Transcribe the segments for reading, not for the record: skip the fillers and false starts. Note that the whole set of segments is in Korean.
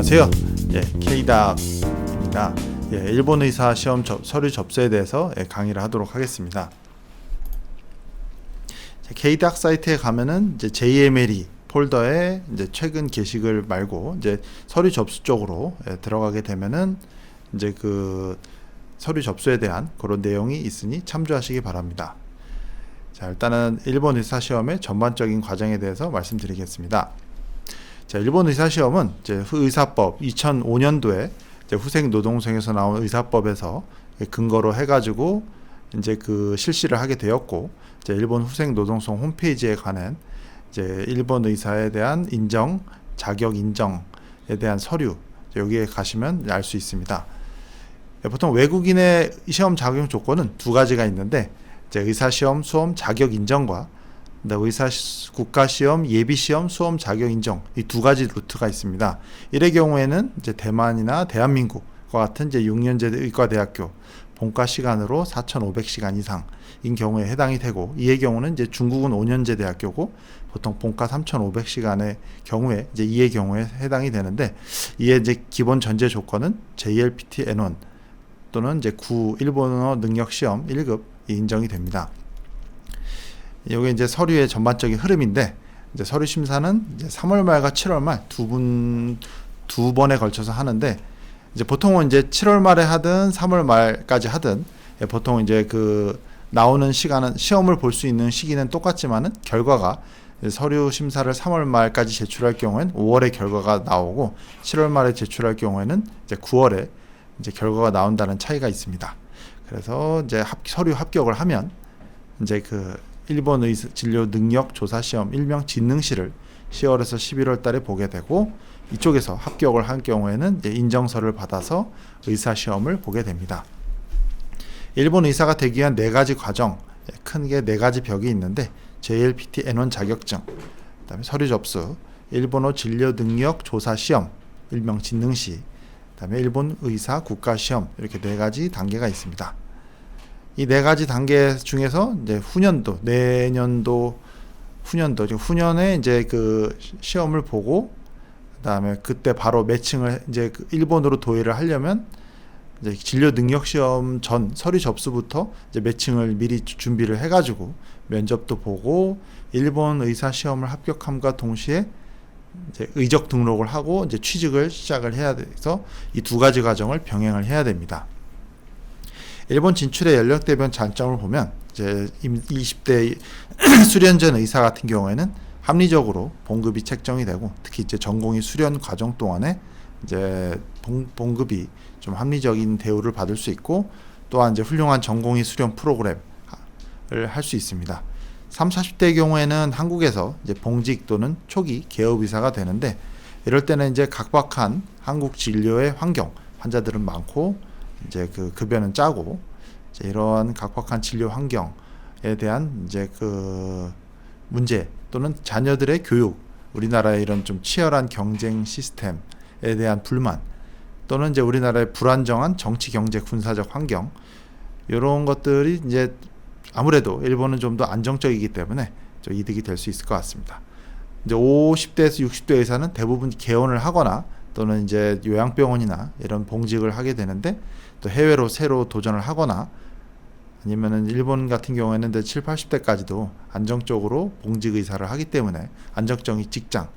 안녕하세요. K닥입니다. 일본 의사 시험 서류 접수에 대해서 강의를 하도록 하겠습니다. K닥 사이트에 가면은 이제 JMLE 폴더에 이제 최근 게시글 말고 이제 서류 접수 쪽으로 들어가게 되면은 이제 그 서류 접수에 대한 그런 내용이 있으니 참조하시기 바랍니다. 자, 일단은 일본 의사 시험의 전반적인 과정에 대해서 말씀드리겠습니다. 자, 일본 의사시험은 이제 의사법 2005년도에 이제 후생노동성에서 나온 의사법에서 근거로 해가지고 이제 그 실시를 하게 되었고, 이제 일본 후생노동성 홈페이지에 관한 이제 일본 의사에 대한 인정, 자격 인정에 대한 서류, 여기에 가시면 알 수 있습니다. 보통 외국인의 시험 자격 조건은 두 가지가 있는데, 이제 의사시험 수험 자격 인정과 의사 국가시험 예비시험 수험 자격 인정, 이 두 가지 루트가 있습니다. 이의 경우에는 이제 대만이나 대한민국과 같은 이제 6년제 의과대학교 본과 시간으로 4,500시간 이상인 경우에 해당이 되고, 이의 경우는 이제 중국은 5년제 대학교고 보통 본과 3,500시간의 경우에 이제 이의 경우에 해당이 되는데, 이의 이제 기본 전제 조건은 JLPT N1 또는 이제 일본어 능력 시험 1급이 인정이 됩니다. 이게 이제 서류의 전반적인 흐름인데, 이제 서류 심사는 이제 3월 말과 7월 말 두 번에 걸쳐서 하는데, 이제 보통은 이제 7월 말에 하든 3월 말까지 하든 보통 이제 그 나오는 시간은 시험을 볼 수 있는 시기는 똑같지만은 결과가 서류 심사를 3월 말까지 제출할 경우에는 5월에 결과가 나오고, 7월 말에 제출할 경우에는 이제 9월에 이제 결과가 나온다는 차이가 있습니다. 그래서 이제 서류 합격을 하면 이제 그 일본 진료 능력 조사 시험 일명 진능시를 10월에서 11월 달에 보게 되고, 이쪽에서 합격을 한 경우에는 이제 인정서를 받아서 의사 시험을 보게 됩니다. 일본 의사가 되기 위한 네 가지 과정, 크게 네 가지 벽이 있는데, JLPT N1 자격증, 그다음에 서류 접수, 일본어 진료 능력 조사 시험 일명 진능시, 그다음에 일본 의사 국가 시험, 이렇게 네 가지 단계가 있습니다. 이 네 가지 단계 중에서 이제 후년에 이제 그 시험을 보고, 그다음에 그때 바로 매칭을 이제 일본으로 도예를 하려면 이제 진료 능력 시험 전 서류 접수부터 이제 매칭을 미리 준비를 해가지고 면접도 보고, 일본 의사 시험을 합격함과 동시에 이제 의적 등록을 하고 이제 취직을 시작을 해야 돼서 이 두 가지 과정을 병행을 해야 됩니다. 일본 진출의 연령대별 장점을 보면, 이제 20대 수련전 의사 같은 경우에는 합리적으로 봉급이 책정이 되고, 특히 이제 전공의 수련 과정 동안에 이제 봉급이 좀 합리적인 대우를 받을 수 있고, 또한 이제 훌륭한 전공의 수련 프로그램을 할 수 있습니다. 30, 40대의 경우에는 한국에서 이제 봉직 또는 초기 개업 의사가 되는데, 이럴 때는 이제 각박한 한국 진료의 환경, 환자들은 많고 이제 그 급여는 짜고, 이제 이러한 각박한 진료 환경에 대한 이제 그 문제 또는 자녀들의 교육, 우리나라의 이런 좀 치열한 경쟁 시스템에 대한 불만, 또는 이제 우리나라의 불안정한 정치, 경제, 군사적 환경, 이런 것들이 이제 아무래도 일본은 좀 더 안정적이기 때문에 좀 이득이 될 수 있을 것 같습니다. 이제 50대에서 60대 의사는 대부분 개원을 하거나 또는 이제 요양병원이나 이런 봉직을 하게 되는데, 또 해외로 새로 도전을 하거나 아니면은 일본 같은 경우에는 7, 80대까지도 안정적으로 봉직 의사를 하기 때문에 안정적인 직장을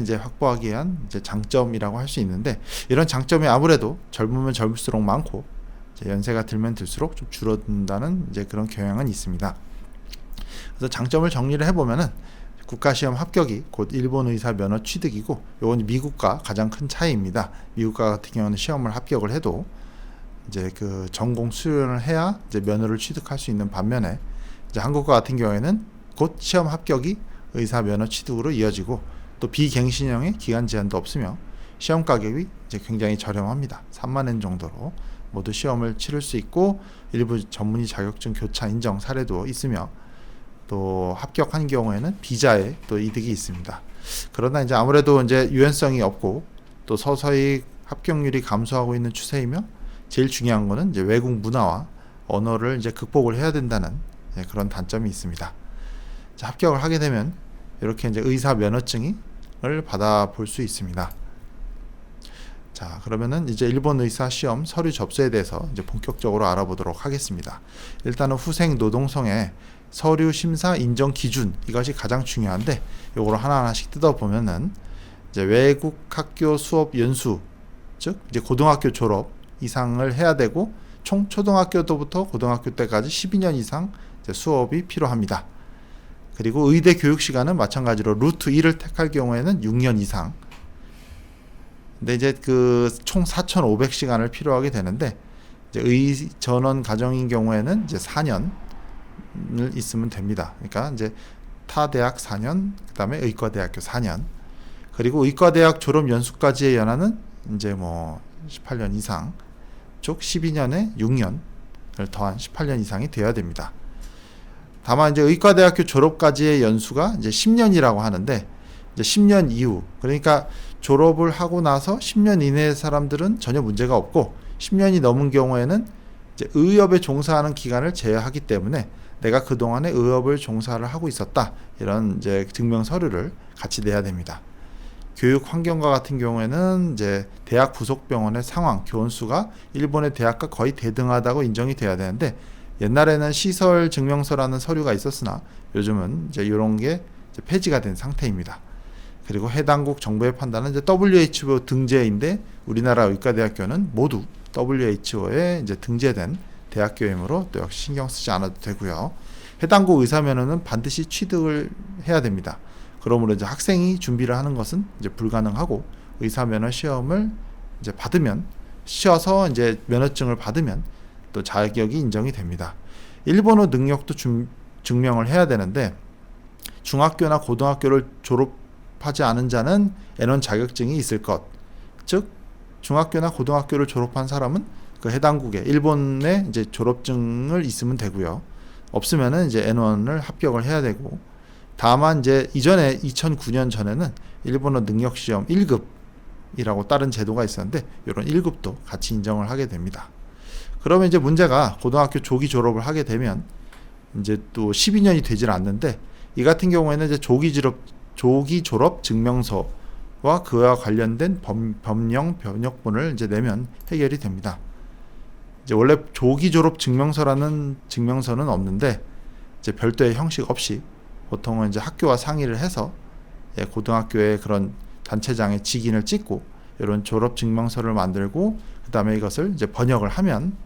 이제 확보하기 위한 이제 장점이라고 할 수 있는데, 이런 장점이 아무래도 젊으면 젊을수록 많고 이제 연세가 들면 들수록 좀 줄어든다는 이제 그런 경향은 있습니다. 그래서 장점을 정리를 해보면은, 국가시험 합격이 곧 일본 의사 면허 취득이고, 이건 미국과 가장 큰 차이입니다. 미국과 같은 경우는 시험을 합격을 해도 이제 그 전공 수련을 해야 이제 면허를 취득할 수 있는 반면에, 이제 한국과 같은 경우에는 곧 시험 합격이 의사 면허 취득으로 이어지고, 또 비갱신형의 기간 제한도 없으며 시험 가격이 이제 굉장히 저렴합니다. 3만 엔 정도로 모두 시험을 치를 수 있고, 일부 전문의 자격증 교차 인정 사례도 있으며, 또 합격한 경우에는 비자에 또 이득이 있습니다. 그러나 이제 아무래도 이제 유연성이 없고 또 서서히 합격률이 감소하고 있는 추세이며, 제일 중요한 거는 이제 외국 문화와 언어를 이제 극복을 해야 된다는 그런 단점이 있습니다. 자, 합격을 하게 되면 이렇게 이제 의사 면허증을 받아볼 수 있습니다. 자, 그러면은 이제 일본 의사 시험 서류 접수에 대해서 이제 본격적으로 알아보도록 하겠습니다. 일단은 후생 노동성의 서류 심사 인정 기준, 이것이 가장 중요한데, 요거를 하나하나씩 뜯어보면은 이제 외국 학교 수업 연수, 즉 이제 고등학교 졸업 이상을 해야 되고, 총 초등학교 때부터 고등학교 때까지 12년 이상 이제 수업이 필요합니다. 그리고 의대 교육 시간은 마찬가지로 루트 1을 택할 경우에는 6년 이상. 근데 이제 그 총 4,500시간을 필요하게 되는데, 이제 의 전원 과정인 경우에는 이제 4년을 있으면 됩니다. 그러니까 이제 타 대학 4년, 그다음에 의과대학교 4년, 그리고 의과대학 졸업 연수까지의 연한은 이제 뭐 18년 이상, 즉 12년에 6년을 더한 18년 이상이 되어야 됩니다. 다만 이제 의과대학교 졸업까지의 연수가 이제 10년이라고 하는데, 이제 10년 이후, 그러니까 졸업을 하고 나서 10년 이내의 사람들은 전혀 문제가 없고, 10년이 넘은 경우에는 이제 의협에 종사하는 기간을 제외하기 때문에 내가 그동안에 의협을 종사를 하고 있었다, 이런 이제 증명 서류를 같이 내야 됩니다. 교육 환경과 같은 경우에는 이제 대학 부속 병원의 상황, 교원수가 일본의 대학과 거의 대등하다고 인정이 돼야 되는데, 옛날에는 시설 증명서라는 서류가 있었으나 요즘은 이제 이런 게 이제 폐지가 된 상태입니다. 그리고 해당국 정부의 판단은 이제 WHO 등재인데, 우리나라 의과대학교는 모두 WHO에 이제 등재된 대학교이므로 또 역시 신경 쓰지 않아도 되고요. 해당국 의사면허는 반드시 취득을 해야 됩니다. 그러므로 이제 학생이 준비를 하는 것은 이제 불가능하고, 의사면허 시험을 이제 받으면, 쉬어서 이제 면허증을 받으면 또 자격이 인정이 됩니다. 일본어 능력도 증명을 해야 되는데, 중학교나 고등학교를 졸업하지 않은 자는 N1 자격증이 있을 것, 즉 중학교나 고등학교를 졸업한 사람은 그 해당국에 일본의 이제 졸업증을 있으면 되고요. 없으면은 이제 N1을 합격을 해야 되고, 다만 이제 이전에 2009년 전에는 일본어 능력 시험 1급이라고 다른 제도가 있었는데, 이런 1급도 같이 인정을 하게 됩니다. 그러면 이제 문제가, 고등학교 조기 졸업을 하게 되면 이제 또 12년이 되질 않는데, 이 같은 경우에는 이제 조기 졸업 증명서와 그와 관련된 법령 번역본을 이제 내면 해결이 됩니다. 이제 원래 조기 졸업 증명서라는 증명서는 없는데, 이제 별도의 형식 없이 보통은 이제 학교와 상의를 해서 고등학교의 그런 단체장에 직인을 찍고 이런 졸업 증명서를 만들고, 그 다음에 이것을 이제 번역을 하면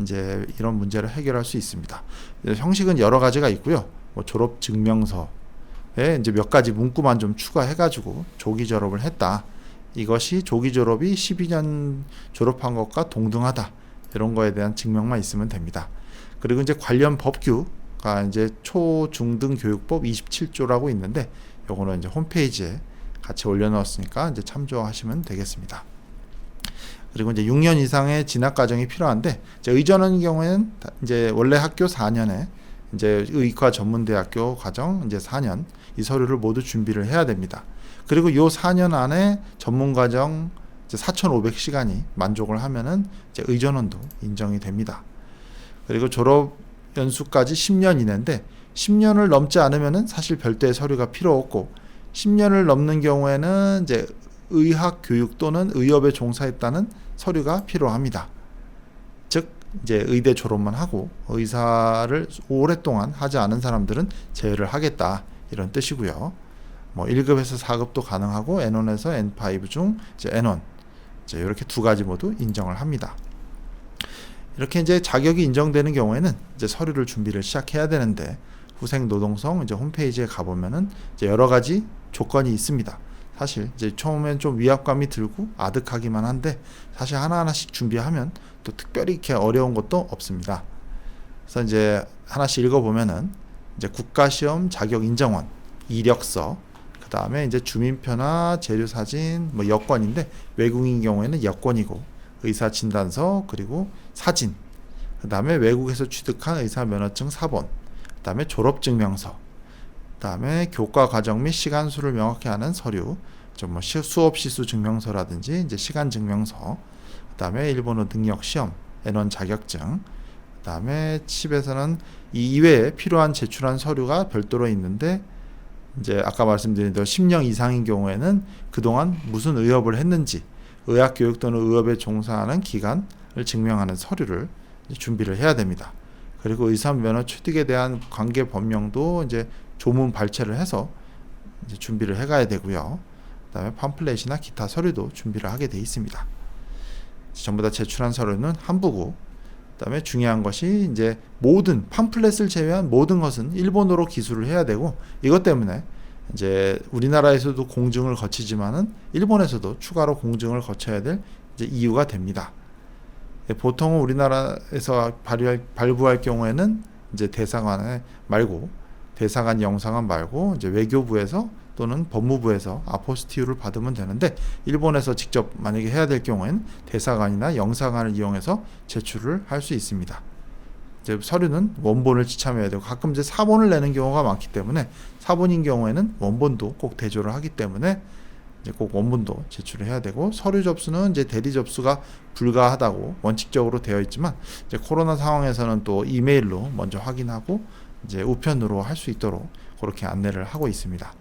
이제 이런 문제를 해결할 수 있습니다. 형식은 여러 가지가 있고요. 뭐 졸업 증명서에 이제 몇 가지 문구만 좀 추가해가지고 조기 졸업을 했다, 이것이 조기 졸업이 12년 졸업한 것과 동등하다, 이런 거에 대한 증명만 있으면 됩니다. 그리고 이제 관련 법규가 이제 초중등 교육법 27조라고 있는데, 요거는 이제 홈페이지에 같이 올려놓았으니까 이제 참조하시면 되겠습니다. 그리고 이제 6년 이상의 진학 과정이 필요한데, 이제 의전의 경우에는 이제 원래 학교 4년에 이제 의과 전문대학교 과정 이제 4년, 이 서류를 모두 준비를 해야 됩니다. 그리고 요 4년 안에 전문 과정 4,500시간이 만족을 하면은 이제 의전원도 인정이 됩니다. 그리고 졸업 연수까지 10년 이내인데, 10년을 넘지 않으면은 사실 별도의 서류가 필요 없고, 10년을 넘는 경우에는 이제 의학 교육 또는 의협에 종사했다는 서류가 필요합니다. 즉 이제 의대 졸업만 하고 의사를 오랫동안 하지 않은 사람들은 제외를 하겠다, 이런 뜻이고요. 뭐 1급에서 4급도 가능하고, N1에서 N5 중 이제 N1, 이제 이렇게 두 가지 모두 인정을 합니다. 이렇게 이제 자격이 인정되는 경우에는 이제 서류를 준비를 시작해야 되는데, 후생 노동성 이제 홈페이지에 가보면은 이제 여러 가지 조건이 있습니다. 사실 이제 처음엔 좀 위압감이 들고 아득하기만 한데, 사실 하나하나씩 준비하면 또 특별히 이렇게 어려운 것도 없습니다. 그래서 이제 하나씩 읽어보면은 이제 국가시험 자격 인정원, 이력서, 그 다음에 이제 주민표나 재료사진, 뭐 여권인데, 외국인 경우에는 여권이고, 의사 진단서, 그리고 사진, 그 다음에 외국에서 취득한 의사 면허증 사본, 그 다음에 졸업증명서, 그 다음에 교과 과정 및 시간 수를 명확히 하는 서류, 좀 뭐 수업 시수 증명서라든지 이제 시간 증명서, 그 다음에 일본어 능력 시험, N1 자격증, 그 다음에 칩에서는 이 이외에 필요한 제출한 서류가 별도로 있는데, 이제 아까 말씀드린 대로 10년 이상인 경우에는 그동안 무슨 의협을 했는지, 의학교육 또는 의협에 종사하는 기관을 증명하는 서류를 준비를 해야 됩니다. 그리고 의사면허 취득에 대한 관계 법령도 이제 조문 발췌를 해서 이제 준비를 해가야 되고요. 그다음에 팜플렛이나 기타 서류도 준비를 하게 돼 있습니다. 전부 다 제출한 서류는 한부고, 그다음에 중요한 것이 이제 모든 팜플렛을 제외한 모든 것은 일본어로 기술을 해야 되고, 이것 때문에 이제 우리나라에서도 공증을 거치지만은 일본에서도 추가로 공증을 거쳐야 될 이제 이유가 됩니다. 보통은 우리나라에서 발부할 경우에는 이제 대사관 영사관 말고 이제 외교부에서 또는 법무부에서 아포스티유를 받으면 되는데, 일본에서 직접 만약에 해야 될 경우에는 대사관이나 영사관을 이용해서 제출을 할 수 있습니다. 이제 서류는 원본을 지참해야 되고, 가끔 이제 사본을 내는 경우가 많기 때문에 사본인 경우에는 원본도 꼭 대조를 하기 때문에 이제 꼭 원본도 제출을 해야 되고, 서류 접수는 이제 대리 접수가 불가하다고 원칙적으로 되어 있지만, 이제 코로나 상황에서는 또 이메일로 먼저 확인하고 이제 우편으로 할 수 있도록 그렇게 안내를 하고 있습니다.